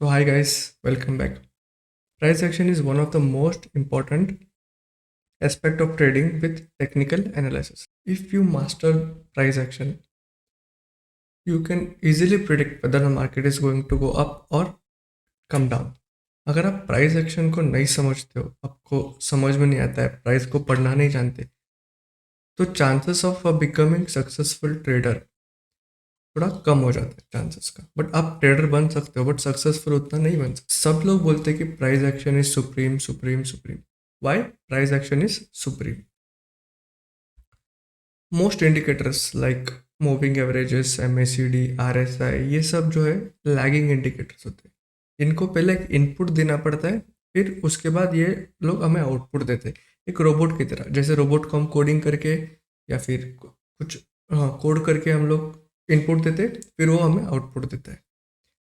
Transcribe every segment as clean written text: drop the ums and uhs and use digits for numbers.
So hi guys, welcome back. Price action is one of the most important aspect of trading with technical analysis. If you master price action, you can easily predict whether the market is going to go up or come down. अगर आप price action को नहीं समझते हो, आपको समझ में नहीं आता है, प्राइस को पढ़ना नहीं जानते, तो chances of becoming successful trader थोड़ा कम हो जाता है चांसेस का। बट आप ट्रेडर बन सकते हो, बट सक्सेसफुल उतना नहीं बन सकते। सब लोग बोलते हैं कि price action is supreme supreme supreme. Why price action is supreme? Most indicators like moving averages, MACD, RSI, ये सब जो है लैगिंग इंडिकेटर्स होते हैं। इनको पहले एक इनपुट देना पड़ता है, फिर उसके बाद ये लोग हमें आउटपुट देते हैं, एक रोबोट की तरह। जैसे रोबोट को हम कोडिंग करके या फिर कुछ कोड करके हम लोग इनपुट देते हैं, फिर वो हमें आउटपुट देता है।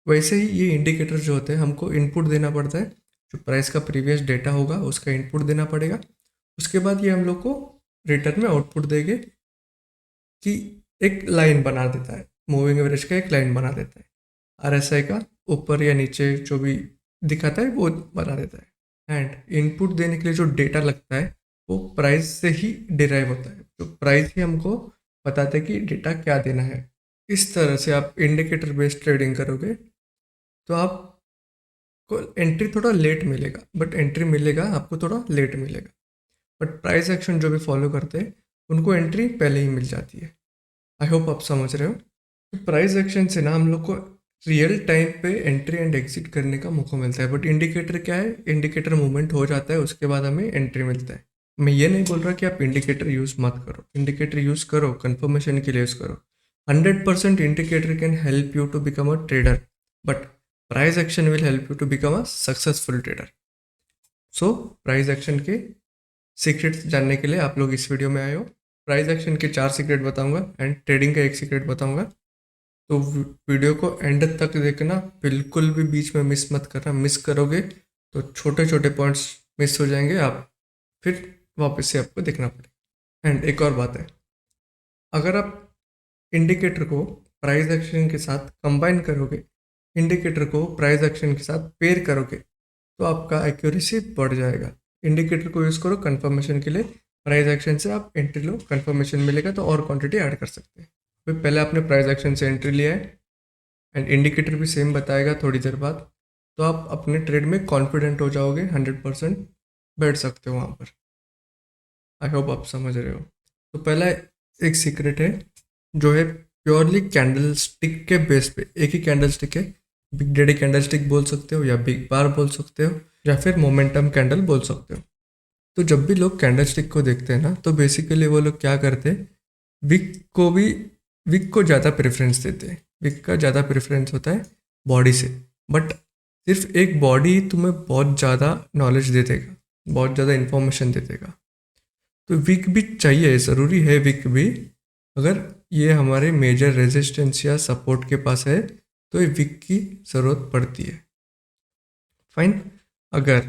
वैसे ही ये इंडिकेटर जो होते हैं, हमको इनपुट देना पड़ता है। जो प्राइस का प्रीवियस डेटा होगा उसका इनपुट देना पड़ेगा। उसके बाद ये हम लोग को रिटर्न में आउटपुट देंगे कि एक लाइन बना देता है, मूविंग एवरेज का एक लाइन बना देता है, RSI का ऊपर या नीचे जो भी दिखाता है वो बना देता है। एंड इनपुट देने के लिए जो डेटा लगता है वो प्राइस से ही डिराइव होता है। तो प्राइस ही हमको बताता है कि डेटा क्या देना है। इस तरह से आप इंडिकेटर बेस्ड ट्रेडिंग करोगे तो आपको एंट्री थोड़ा लेट मिलेगा, बट एंट्री मिलेगा, आपको थोड़ा लेट मिलेगा। बट प्राइस एक्शन जो भी फॉलो करते हैं उनको एंट्री पहले ही मिल जाती है। आई होप आप समझ रहे हो। तो प्राइस एक्शन से ना हम लोग को रियल टाइम पे एंट्री एंड एग्जिट करने का मौका मिलता है। बट इंडिकेटर क्या है, इंडिकेटर मूवमेंट हो जाता है, उसके बाद हमें एंट्री मिलता है। मैं ये नहीं बोल रहा कि आप इंडिकेटर यूज़ मत करो, इंडिकेटर यूज़ करो, कंफर्मेशन के लिए यूज़ करो। 100% indicator can help you to become a trader, but price action will help you to become a successful trader. So price action के सीक्रेट्स जानने के लिए आप लोग इस वीडियो में आए हो। प्राइस एक्शन के 4 सीक्रेट बताऊंगा एंड ट्रेडिंग का एक सीक्रेट बताऊंगा। तो वीडियो को एंड तक देखना, बिल्कुल भी बीच में मिस मत करना। मिस करोगे तो छोटे छोटे पॉइंट्स मिस हो जाएंगे, आप फिर वापस से आपको देखना पड़ेगा। एंड एक और बात है, अगर आप इंडिकेटर को प्राइस एक्शन के साथ कंबाइन करोगे, इंडिकेटर को प्राइस एक्शन के साथ पेयर करोगे, तो आपका एक्यूरेसी बढ़ जाएगा। इंडिकेटर को यूज़ करो कंफर्मेशन के लिए, प्राइस एक्शन से आप एंट्री लो, कंफर्मेशन मिलेगा तो और क्वांटिटी ऐड कर सकते हैं। फिर पहले आपने प्राइस एक्शन से एंट्री लिया है एंड इंडिकेटर भी सेम बताएगा थोड़ी देर बाद, तो आप अपने ट्रेड में कॉन्फिडेंट हो जाओगे, 100% बैठ सकते हो वहाँ पर। आई होप आप समझ रहे हो। तो पहला एक सीक्रेट है जो है प्योरली कैंडल स्टिक के बेस पे। एक ही कैंडल स्टिक है, बिग डैडी कैंडल स्टिक बोल सकते हो या बिग बार बोल सकते हो या फिर मोमेंटम कैंडल बोल सकते हो। तो जब भी लोग कैंडल स्टिक को देखते हैं ना, तो बेसिकली वो लोग क्या करते हैं, विक को भी विक को ज़्यादा प्रेफरेंस देते हैं। विक का ज़्यादा प्रेफरेंस होता है बॉडी से। बट सिर्फ एक बॉडी तुम्हें बहुत ज़्यादा नॉलेज दे देगा, बहुत ज़्यादा इन्फॉर्मेशन दे देगा। तो विक भी चाहिए, ज़रूरी है विक भी। अगर ये हमारे मेजर रेजिस्टेंस या सपोर्ट के पास है तो ये विक की ज़रूरत पड़ती है। फाइन। अगर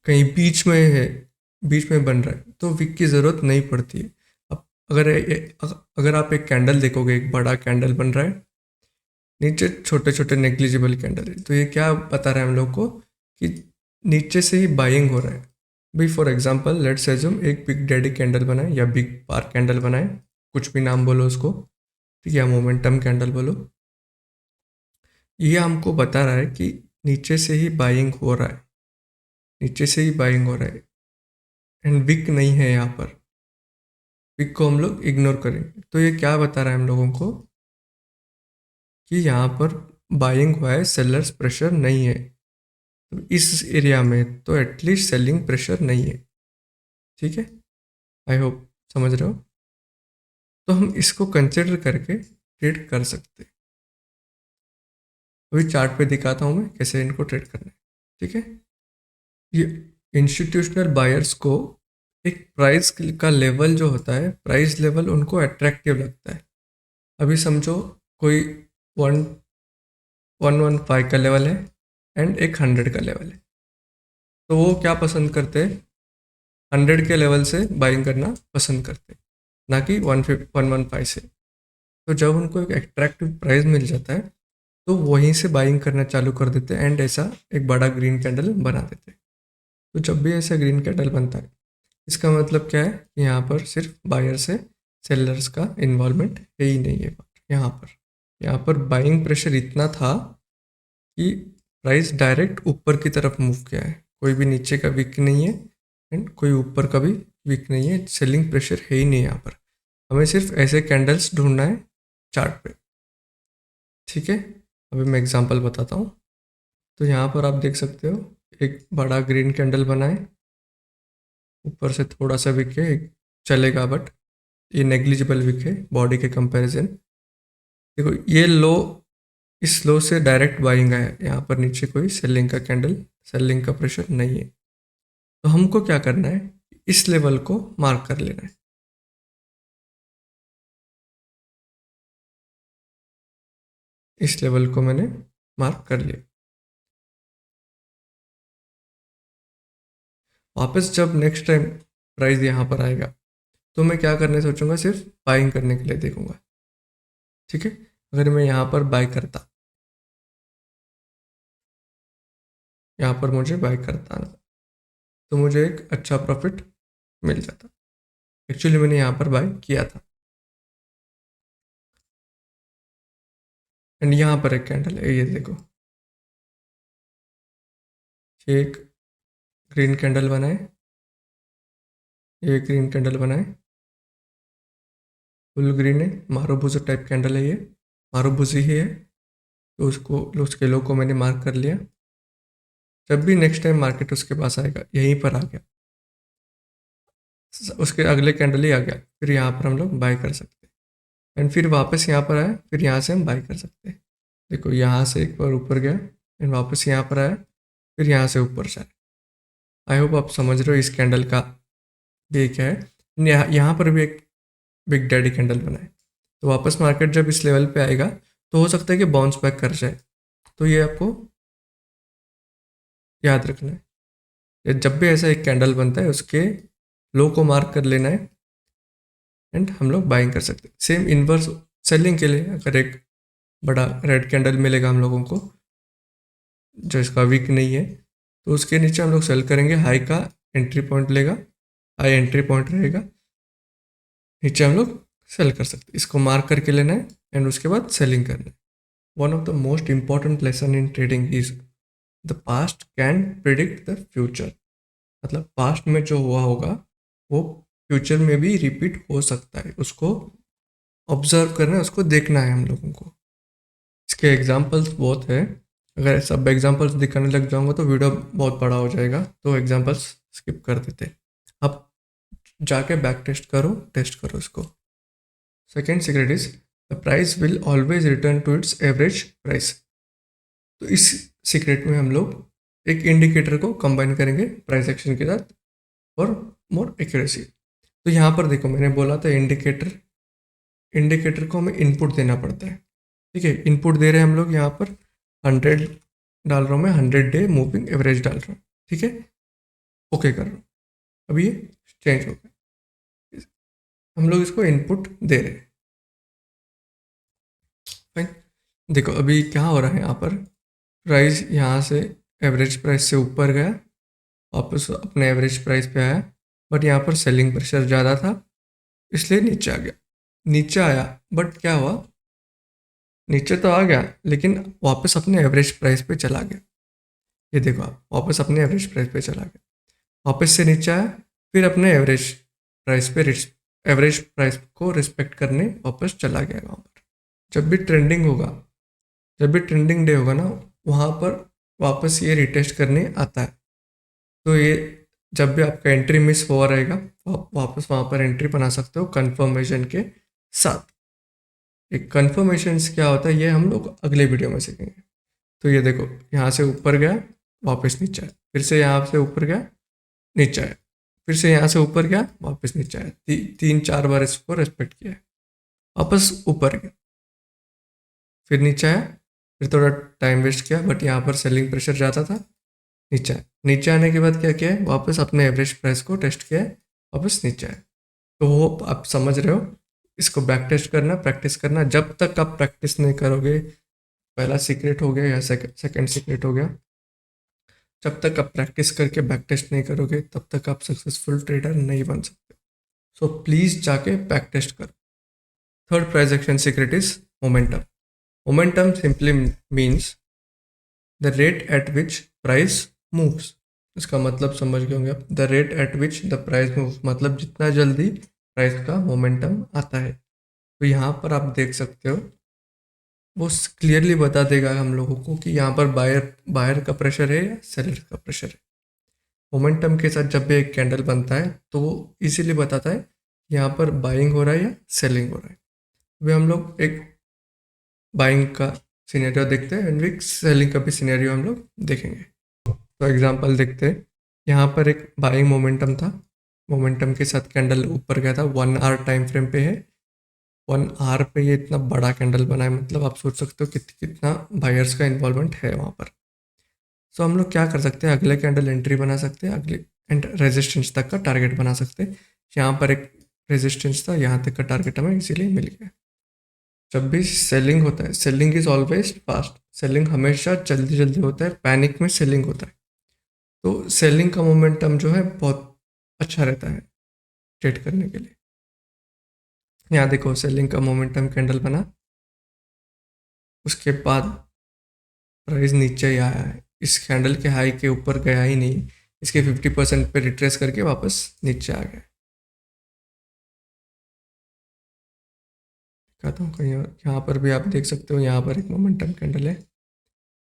कहीं बीच में है, बीच में बन रहा है, तो विक की ज़रूरत नहीं पड़ती है। अब अगर आप एक कैंडल देखोगे, एक बड़ा कैंडल बन रहा है, नीचे छोटे छोटे नेग्लिजिबल कैंडल है, तो ये क्या बता रहा है हम लोग को कि नीचे से ही बाइंग हो रहा है। भाई फॉर एग्जांपल लेट्स एज्यूम एक बिग डैडी कैंडल बनाए या बिग बार कैंडल बनाए, कुछ भी नाम बोलो उसको, ठीक है, या मोमेंटम कैंडल बोलो। ये हमको बता रहा है कि नीचे से ही बाइंग हो रहा है, नीचे से ही बाइंग हो रहा है एंड विक नहीं है यहाँ पर। विक को हम लोग इग्नोर करेंगे। तो ये क्या बता रहा है हम लोगों को कि यहाँ पर बाइंग हुआ है, सेलर्स प्रेशर नहीं है। तो इस एरिया में तो एटलीस्ट सेलिंग प्रेशर नहीं है। ठीक है, आई होप समझ रहे हो। तो हम इसको कंसिडर करके ट्रेड कर सकते हैं। अभी चार्ट पे दिखाता हूँ मैं कैसे इनको ट्रेड करना है। ठीक है, ये इंस्टीट्यूशनल बायर्स को एक प्राइस का लेवल जो होता है, प्राइस लेवल उनको अट्रैक्टिव लगता है। अभी समझो कोई 115 का लेवल है एंड एक 100 का लेवल है, तो वो क्या पसंद करते हैं, 100 के लेवल से बाइंग करना पसंद करते हैं, ना कि 115 से। तो जब उनको एक अट्रैक्टिव प्राइस मिल जाता है तो वहीं से बाइंग करना चालू कर देते हैं एंड ऐसा एक बड़ा ग्रीन कैंडल बना देते हैं। तो जब भी ऐसा ग्रीन कैंडल बनता है, इसका मतलब क्या है कि यहाँ पर सिर्फ बायर से सेलर्स का इन्वॉल्वमेंट है ही नहीं है। यहाँ पर बाइंग प्रेशर इतना था कि प्राइस डायरेक्ट ऊपर की तरफ मूव किया है, कोई भी नीचे का वीक नहीं है एंड कोई ऊपर का भी वीक नहीं है, सेलिंग प्रेशर है ही नहीं यहाँ पर। हमें सिर्फ ऐसे कैंडल्स ढूंढना है चार्ट पे, ठीक है। अभी मैं एग्जांपल बताता हूँ। तो यहाँ पर आप देख सकते हो एक बड़ा ग्रीन कैंडल बना है, ऊपर से थोड़ा सा वीक है, चलेगा बट ये नेग्लिजिबल वीक है बॉडी के कंपैरिजन। देखो ये लो, इस लो से डायरेक्ट बाइंग है, यहाँ पर नीचे कोई सेलिंग का कैंडल, सेलिंग का प्रेशर नहीं है। तो हमको क्या करना है, इस लेवल को मार्क कर लेना है। इस लेवल को मैंने मार्क कर लिया। वापस जब नेक्स्ट टाइम प्राइस यहाँ पर आएगा तो मैं क्या करने सोचूंगा, सिर्फ बाइंग करने के लिए देखूंगा, ठीक है। अगर मैं यहाँ पर बाय करता, यहाँ पर मुझे बाय करता तो मुझे एक अच्छा प्रॉफिट मिल जाता। एक्चुअली मैंने यहाँ पर बाय किया था एंड यहाँ पर एक कैंडल है, ये देखो, ये एक ग्रीन कैंडल बनाए, ये ग्रीन कैंडल बनाए, फुल ग्रीन है, मारूबुजो टाइप कैंडल है ये, मारूबुजी ही है। तो उसके लो को मैंने मार्क कर लिया। जब भी नेक्स्ट टाइम मार्केट उसके पास आएगा, यहीं पर आ गया, उसके अगले कैंडल ही आ गया, फिर यहाँ पर हम लोग बाय कर सकते हैं एंड फिर वापस यहाँ पर आया, फिर यहाँ से हम बाय कर सकते हैं। देखो यहाँ से एक बार ऊपर गया एंड वापस यहाँ पर आया, फिर यहाँ से ऊपर से आया। आई होप आप समझ रहे हो इस कैंडल का ये क्या है। यहाँ पर भी एक बिग डैडी कैंडल बनाए, तो वापस मार्केट जब इस लेवल पे आएगा तो हो सकता है कि बाउंस बैक कर जाए। तो ये आपको याद रखना है, जब भी ऐसा एक कैंडल बनता है उसके लो को मार्क कर लेना है एंड हम लोग बाइंग कर सकते हैं। सेम इन्वर्स सेलिंग के लिए, अगर एक बड़ा रेड कैंडल मिलेगा हम लोगों को जो इसका वीक नहीं है, तो उसके नीचे हम लोग सेल करेंगे, हाई का एंट्री पॉइंट लेगा, हाई एंट्री पॉइंट रहेगा, नीचे हम लोग सेल कर सकते हैं। इसको मार्क करके लेना है एंड उसके बाद सेलिंग करना है। One of the most important lesson in trading is the past can predict the future. मतलब पास्ट में जो हुआ होगा वो फ्यूचर में भी रिपीट हो सकता है, उसको ऑब्जर्व करना है, उसको देखना है हम लोगों को। इसके एग्जाम्पल्स बहुत है, अगर सब एग्जाम्पल्स दिखाने लग जाऊंगा तो वीडियो बहुत बड़ा हो जाएगा, तो एग्जाम्पल्स स्किप कर देते। अब जाके बैक टेस्ट करो इसको। Second secret is the price will always return to its average price. तो इस सीक्रेट में हम लोग एक इंडिकेटर को कंबाइन करेंगे प्राइस एक्शन के साथ और मोर एक्यूरेसी। तो यहाँ पर देखो मैंने बोला था इंडिकेटर को हमें इनपुट देना पड़ता है, ठीक है। इनपुट दे रहे हैं हम लोग, यहाँ पर 100 डाल रहा हूँ मैं, 100 डे मूविंग एवरेज डाल रहा हूँ, ठीक है। ओके कर रहा हूँ, अभी ये चेंज हो गया, हम लोग इसको इनपुट दे रहे हैं, फाइन। देखो अभी क्या हो रहा है, यहाँ पर प्राइस यहाँ से एवरेज प्राइस से ऊपर गया, वापस अपने एवरेज प्राइस पे आया, बट यहाँ पर सेलिंग प्रेशर ज़्यादा था इसलिए नीचे आ गया। नीचे आया बट क्या हुआ, नीचे तो आ गया लेकिन वापस अपने एवरेज प्राइस पे चला गया। ये देखो आप, वापस अपने एवरेज प्राइस पे चला गया, वापस से नीचे आया, फिर अपने एवरेज प्राइस पे एवरेज प्राइस को रिस्पेक्ट करने वापस चला गया वहाँ पर। जब भी ट्रेंडिंग होगा, जब भी ट्रेंडिंग डे होगा ना, वहाँ पर वापस ये रिटेस्ट करने आता है। तो ये जब भी आपका एंट्री मिस हुआ रहेगा तो आप वापस वहाँ पर एंट्री बना सकते हो कंफर्मेशन के साथ। एक कंफर्मेशन क्या होता है ये हम लोग अगले वीडियो में सीखेंगे। तो ये देखो यहाँ से ऊपर गया, वापस नीचे आया, फिर से यहाँ से ऊपर गया, नीचे आया, फिर से यहाँ से ऊपर गया, वापस नीचे आया, 3-4 बार इसको रेस्पेक्ट किया, वापस ऊपर गया, फिर नीचे आया, फिर थोड़ा टाइम वेस्ट किया बट यहाँ पर सेलिंग प्रेशर ज़्यादा था, नीचे आया। नीचे आने के बाद क्या किया है, वापस अपने एवरेज प्राइस को टेस्ट किया है, वापस नीचे आया। तो वो आप समझ रहे हो, इसको बैक टेस्ट करना, प्रैक्टिस करना। जब तक आप प्रैक्टिस नहीं करोगे पहला सीक्रेट हो गया या सेकंड सीक्रेट हो गया, जब तक आप प्रैक्टिस करके बैक टेस्ट नहीं करोगे तब तक आप सक्सेसफुल ट्रेडर नहीं बन सकते। सो प्लीज़ जाके बैक टेस्ट करो। Third price action secret is momentum. Momentum simply means the rate at which price moves. इसका मतलब समझ गए होंगे आप, the rate at which the price moves मतलब जितना जल्दी प्राइस का मोमेंटम आता है। तो यहाँ पर आप देख सकते हो, वो क्लियरली बता देगा हम लोगों को कि यहाँ पर बायर बायर का प्रेशर है या सेलर का प्रेशर है। मोमेंटम के साथ जब भी एक कैंडल बनता है तो वो इसीलिए बताता है कि यहाँ पर बाइंग हो रहा है या सेलिंग हो रहा है। अभी हम लोग एक बाइंग का सिनेरियो देखते हैं एंड एक सेलिंग का भी सिनेरियो हम लोग देखेंगे। तो एग्जांपल देखते हैं, यहाँ पर एक बाइंग मोमेंटम था, मोमेंटम के साथ कैंडल ऊपर गया था, 1 आवर टाइम फ्रेम पे है। 1 आवर पे ये इतना बड़ा कैंडल बना है, मतलब आप सोच सकते हो कितना बायर्स का इन्वॉल्वमेंट है वहाँ पर। सो हम लोग क्या कर सकते हैं, अगले कैंडल एंट्री बना सकते हैं, अगले एंड रेजिस्टेंस तक का टारगेट बना सकते हैं। यहाँ पर एक रेजिस्टेंस था, यहाँ तक का टारगेट हमें इसीलिए मिल गया। जब भी सेलिंग होता है, selling is always fast, selling हमेशा जल्दी जल्दी होता है, पैनिक में सेलिंग होता है। तो सेलिंग का मोमेंटम जो है बहुत अच्छा रहता है ट्रेड करने के लिए। यहाँ देखो सेलिंग का मोमेंटम कैंडल बना, उसके बाद प्राइस नीचे ही आया है, इस कैंडल के हाई के ऊपर गया ही नहीं, इसके 50% पे रिट्रेस करके वापस नीचे आ गया। कहता हूँ कहीं और, यहाँ पर भी आप देख सकते हो, यहाँ पर एक मोमेंटम कैंडल है,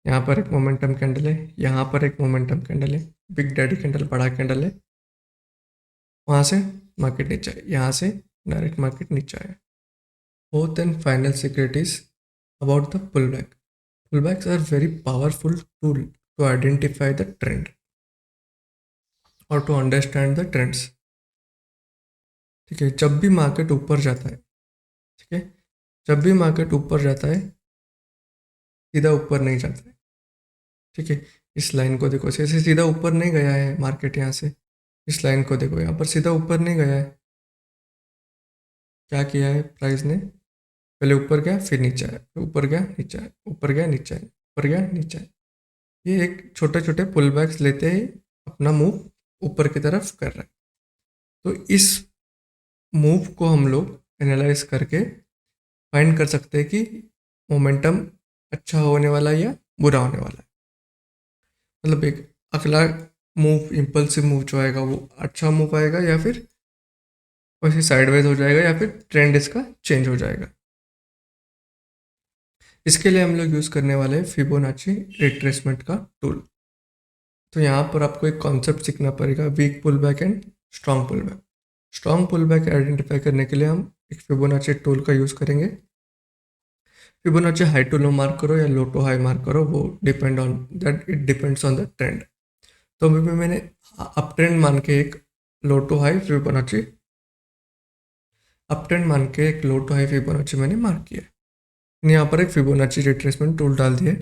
यहाँ पर एक मोमेंटम कैंडल है, यहाँ पर एक मोमेंटम कैंडल है, बिग डैडी कैंडल बड़ा कैंडल है, वहाँ से मार्केट नीचे आया, यहाँ से डायरेक्ट मार्केट नीचे आया। Fourth and final secret is about the pull back. Pullbacks are very powerful tool to identify the trend और to understand the trends। ठीक है, जब भी मार्केट ऊपर जाता है, ठीक है, जब भी मार्केट ऊपर जाता है, सीधा ऊपर नहीं जाता है। ठीक है, इस लाइन को देखो, ऐसे सीधा ऊपर नहीं गया है मार्केट, यहाँ से इस लाइन को देखो, यहाँ पर सीधा ऊपर नहीं गया है। क्या किया है प्राइस ने, पहले ऊपर गया फिर नीचे आया, फिर ऊपर गया नीचे आया, ऊपर गया नीचे आया, ऊपर गया नीचे आया। ये एक छोटे छोटे पुल बैक्स लेते ही अपना मूव ऊपर की तरफ कर रहा है। तो इस मूव को हम लोग एनालाइज करके फाइंड कर सकते हैं कि मोमेंटम अच्छा होने वाला है या बुरा होने वाला है। मतलब एक अगला मूव, इम्पल्सिव मूव जो आएगा वो अच्छा मूव आएगा या फिर वैसे साइडवेज हो जाएगा या फिर ट्रेंड इसका चेंज हो जाएगा। इसके लिए हम लोग यूज़ करने वाले हैं फिबोनाची रिट्रेसमेंट का टूल। तो यहाँ पर आपको एक कॉन्सेप्ट सीखना पड़ेगा, weak pull back and strong pull back. Strong pull back identify करने के लिए हम एक फिबोनाची टूल का यूज़ करेंगे। Fibonacci high to low mark करो या लो टू हाई मार्क करो, वो depend on that, it depends on the trend. तो अभी मैंने अप ट्रेंड मान के एक low to high Fibonacci, up trend मान के एक लो टू हाई फिबोनाची मैंने मार्क किया है। यहाँ पर एक फिबोनाची रिट्रेसमेंट टूल डाल दिए।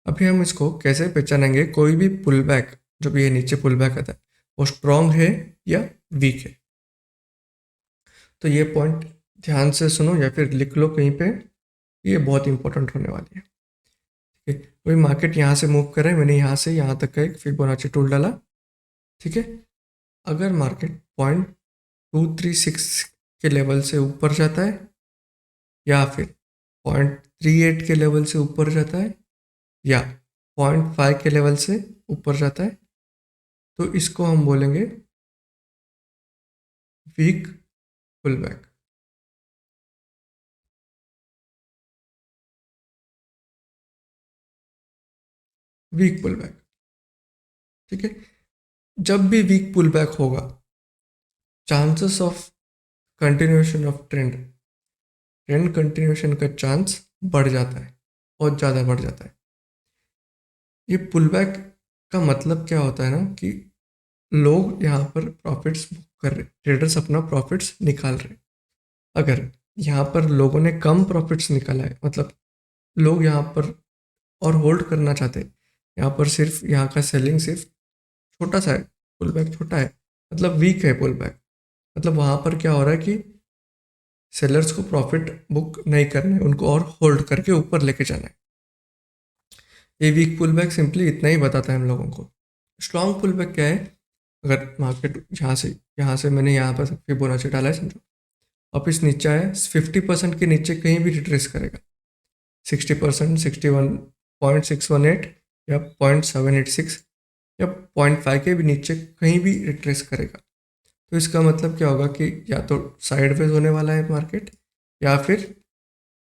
अभी हम इसको कैसे पहचानेंगे, कोई भी पुल बैक जो भी ये नीचे पुल बैक आता है वो स्ट्रॉन्ग है या वीक है। तो ये पॉइंट ध्यान से सुनो या फिर लिख लो कहीं पे, ये बहुत इंपॉर्टेंट होने वाली है। ठीक है, कोई मार्केट यहाँ से मूव कर रहा है, मैंने यहाँ से यहाँ तक का एक फिबोनाची टूल डाला। ठीक है, अगर मार्केट 0.236 के लेवल से ऊपर जाता है या फिर 0.38 के लेवल से ऊपर जाता है या 0.5 के लेवल से ऊपर जाता है, तो इसको हम बोलेंगे weak pull back. Weak pull back, ठीक है। जब भी वीक पुल बैक होगा, chances of continuation of trend, trend continuation का चांस बढ़ जाता है, बहुत ज़्यादा बढ़ जाता है। ये पुल बैक का मतलब क्या होता है ना, कि लोग यहाँ पर प्रॉफिट्स कर रहे, ट्रेडर्स अपना प्रॉफिट्स निकाल रहे। अगर यहाँ पर लोगों ने कम प्रॉफिट्स निकाला है, मतलब लोग यहाँ पर और होल्ड करना चाहते हैं, यहाँ पर सिर्फ यहाँ का सेलिंग सिर्फ छोटा सा है, पुल बैक छोटा है, मतलब वीक है पुल बैक। मतलब वहाँ पर क्या हो रहा है कि सेलर्स को प्रॉफिट बुक नहीं करना है, उनको और होल्ड करके ऊपर लेके जाना है। ये वीक पुल बैक सिंपली इतना ही बताता है हम लोगों को। स्ट्रॉन्ग पुल बैक क्या है? अगर मार्केट यहाँ से मैंने यहाँ पर फिबोनाची डाला है समझो, वापस नीचे आया 50% के नीचे कहीं भी रिट्रेस करेगा, 60%, 61.618 या 0.786 या 0.5 के भी नीचे कहीं भी रिट्रेस करेगा। तो इसका मतलब क्या होगा कि या तो साइडवेज होने वाला है मार्केट या फिर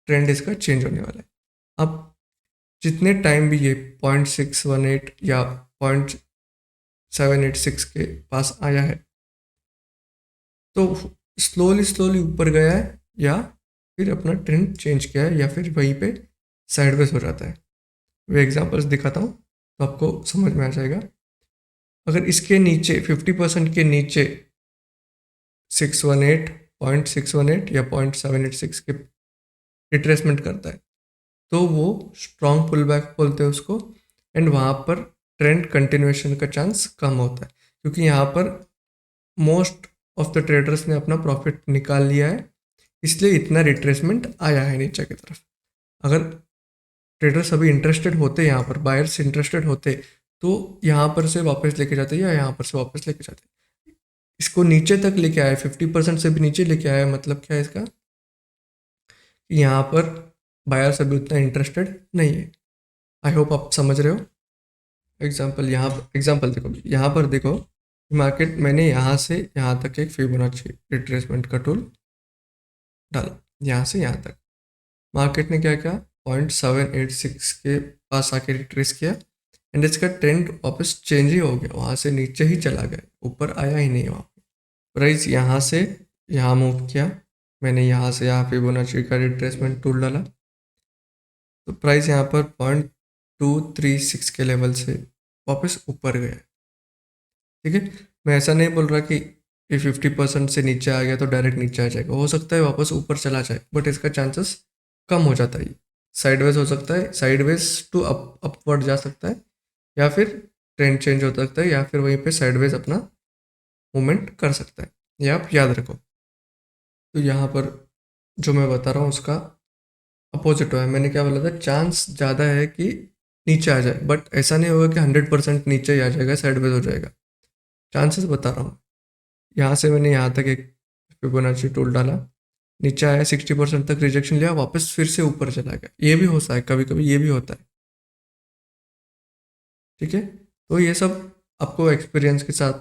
ट्रेंड इसका चेंज होने वाला है। अब जितने टाइम भी ये 0.618 या 0.786 के पास आया है तो स्लोली स्लोली ऊपर गया है या फिर अपना ट्रेंड चेंज किया है या फिर वहीं पे साइडवेज हो जाता है। वो एग्जांपल्स दिखाता हूँ तो आपको समझ में आ जाएगा। अगर इसके नीचे 50% के नीचे 0.618 या 0.786 के रिट्रेसमेंट करता है तो वो स्ट्रॉन्ग पुल बैक बोलते हैं उसको। एंड वहाँ पर ट्रेंड कंटिन्यूएशन का चांस कम होता है क्योंकि यहाँ पर मोस्ट ऑफ द ट्रेडर्स ने अपना प्रॉफिट निकाल लिया है, इसलिए इतना रिट्रेसमेंट आया है नीचे की तरफ। अगर ट्रेडर्स अभी इंटरेस्टेड होते, यहाँ पर बायर्स इंटरेस्टेड होते तो यहाँ पर से वापस लेके जाते या यहाँ पर से वापस लेके जाते। इसको नीचे तक लेके आए, 50% से भी नीचे लेके आया, मतलब क्या है इसका कि यहाँ पर बायर्स अभी उतना इंटरेस्टेड नहीं है। आई होप आप समझ रहे हो। एग्जाम्पल देखो, यहाँ पर देखो मार्केट मैंने यहाँ से यहाँ तक एक फिबोनाची रिट्रेसमेंट का टूल डाला, यहाँ से यहाँ तक मार्केट ने क्या किया 0.786 के पास आके रिट्रेस किया एंड इसका ट्रेंड वापस चेंज ही हो गया, वहाँ से नीचे ही चला गया, ऊपर आया ही नहीं। वहाँ प्राइस यहाँ से यहाँ मूव किया, मैंने यहाँ से यहाँ फिबोनाची का रिट्रेसमेंट टूल डाला तो प्राइस यहाँ पर 0.236 के लेवल से वापस ऊपर गया। ठीक है, मैं ऐसा नहीं बोल रहा कि ये 50% से नीचे आ गया तो डायरेक्ट नीचे आ जाएगा, हो सकता है वापस ऊपर चला जाए बट इसका चांसेस कम हो जाता है। साइडवेज हो सकता है, साइडवेज टू अपवर्ड जा सकता है या फिर ट्रेंड चेंज हो सकता है या फिर वहीं पे साइडवेज अपना मूवमेंट कर सकता है, ये आप याद रखो। तो यहाँ पर जो मैं बता रहा हूँ उसका अपोजिट हुआ है। मैंने क्या बोला था, चांस ज़्यादा है कि नीचे आ जाए बट ऐसा नहीं होगा कि 100% नीचे ही आ जाएगा, साइडवेज हो जाएगा। चांसेस बता रहा हूँ। यहाँ से मैंने यहाँ तक एक फिबोनाची टूल डाला, नीचे आया 60% तक रिजेक्शन लिया, वापस फिर से ऊपर चला गया। ये भी होता है कभी कभी, ये भी होता है। ठीक है, तो ये सब आपको एक्सपीरियंस के साथ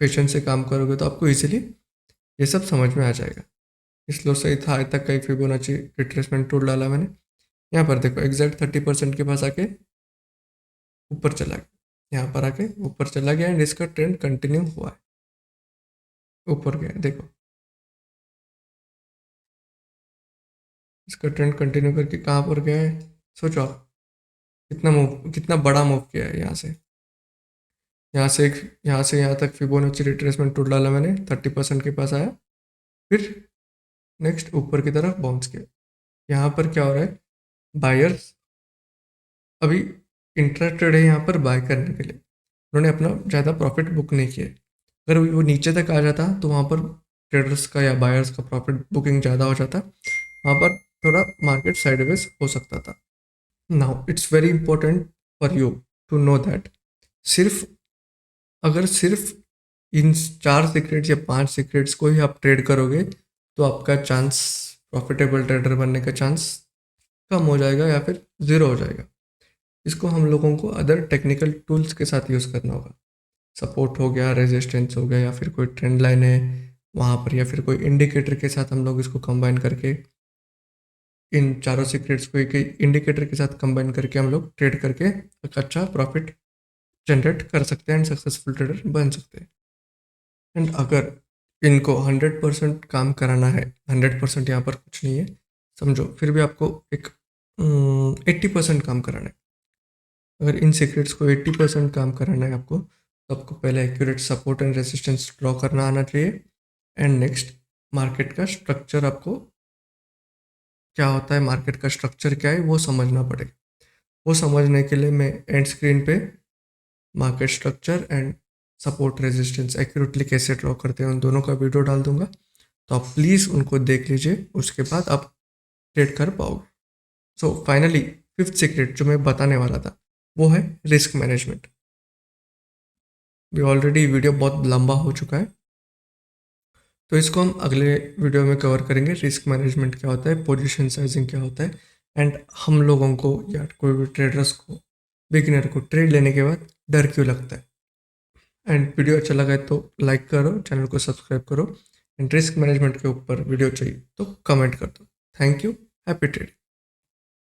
पेशेंस से काम करोगे तो आपको इजीली ये सब समझ में आ जाएगा। इसलिए सही था आज तक कई फिबोनाची रिट्रेसमेंट टूल डाला मैंने। यहाँ पर देखो एग्जैक्ट 30% के पास आके ऊपर चला गया, यहाँ पर आके ऊपर चला गया एंड इसका ट्रेंड कंटिन्यू हुआ है, ऊपर गया। देखो इसका ट्रेंड कंटिन्यू करके कहाँ पर गया है, सोचो आप कितना बड़ा मूव किया है। यहाँ से यहाँ तक फिबोनाची रिट्रेसमेंट टूल डाला मैंने, 30% के पास आया, फिर नेक्स्ट ऊपर की तरफ बाउंस किया। यहाँ पर क्या हो रहा है, बायर्स अभी इंटरेस्टेड है यहाँ पर बाय करने के लिए, उन्होंने अपना ज़्यादा प्रॉफिट बुक नहीं किया। अगर वो नीचे तक आ जाता तो वहाँ पर ट्रेडर्स का या बायर्स का प्रॉफिट बुकिंग ज़्यादा हो जाता, वहाँ पर थोड़ा मार्केट साइडवेज हो सकता था। Now it's very important for you to know that सिर्फ इन 4 सीक्रेट्स या 5 सीक्रेट्स को ही आप ट्रेड करोगे तो आपका चांस प्रॉफिटेबल ट्रेडर बनने का चांस कम हो जाएगा या फिर ज़ीरो हो जाएगा। इसको हम लोगों को अदर टेक्निकल टूल्स के साथ यूज़ करना होगा। सपोर्ट हो गया, रेजिस्टेंस हो गया, या फिर कोई ट्रेंड लाइन है वहाँ पर, या फिर कोई इंडिकेटर के साथ हम लोग इसको कंबाइन करके इन 4 सीक्रेट्स को एक इंडिकेटर के साथ कंबाइन करके हम लोग ट्रेड करके एक अच्छा प्रॉफिट जनरेट कर सकते हैं एंड सक्सेसफुल ट्रेडर बन सकते हैं। एंड अगर इनको 100% काम कराना है, 100% यहाँ पर कुछ नहीं है समझो, फिर भी आपको एक 80% काम कराना है। अगर इन सीक्रेट्स को 80% काम कराना है आपको तो आपको पहले accurate support and resistance draw करना आना चाहिए एंड नेक्स्ट मार्केट का स्ट्रक्चर, आपको क्या होता है, मार्केट का स्ट्रक्चर क्या है वो समझना पड़ेगा। वो समझने के लिए मैं एंड स्क्रीन पे market structure and support resistance accurately कैसे ड्रॉ करते हैं उन दोनों का वीडियो डाल दूंगा, तो आप प्लीज़ उनको देख लीजिए, उसके बाद आप ट्रेड कर पाओगे। सो फाइनली 5th सीक्रेट जो मैं बताने वाला था, वो है रिस्क मैनेजमेंट। भी ऑलरेडी वीडियो बहुत लंबा हो चुका है, तो इसको हम अगले वीडियो में कवर करेंगे। रिस्क मैनेजमेंट क्या होता है, पोजीशन साइजिंग क्या होता है, एंड हम लोगों को या कोई भी ट्रेडर्स को, बिगिनर को ट्रेड लेने के बाद डर क्यों लगता है। एंड वीडियो अच्छा लगा है तो लाइक करो, चैनल को सब्सक्राइब करो, एंड रिस्क मैनेजमेंट के ऊपर वीडियो चाहिए तो कमेंट कर दो। Thank you, happy trading.